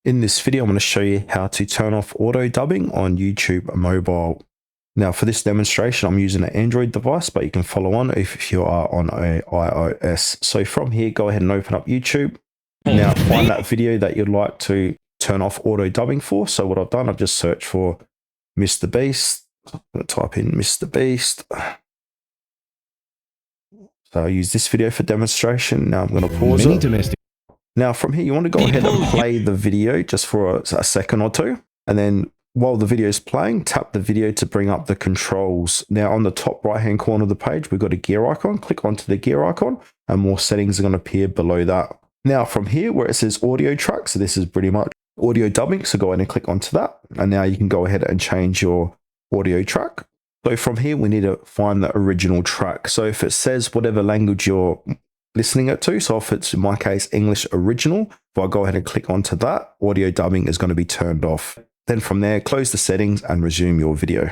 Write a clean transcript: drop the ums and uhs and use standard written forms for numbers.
In this video, I'm going to show you how to turn off auto dubbing on YouTube mobile. Now for this demonstration, I'm using an Android device, but you can follow on if you are on a iOS. So from here, go ahead and open up YouTube. Now find that video that you'd like to turn off auto dubbing for. So what I've done, I've just searched for Mr. Beast. I'm going to type in Mr. Beast. So I use this video for demonstration. Now I'm going to pause it. Now from here, you want to go ahead and play the video just for a second or two. And then while the video is playing, tap the video to bring up the controls. Now on the top right-hand corner of the page, we've got a gear icon. Click onto the gear icon and more settings are going to appear below that. Now from here where it says audio track, so this is pretty much audio dubbing. So go ahead and click onto that. And now you can go ahead and change your audio track. So from here, we need to find the original track. So if it says whatever language you're listening it to, so if it's in my case English original, if I go ahead and click onto that, audio dubbing is going to be turned off. Then from there, close the settings and resume your video.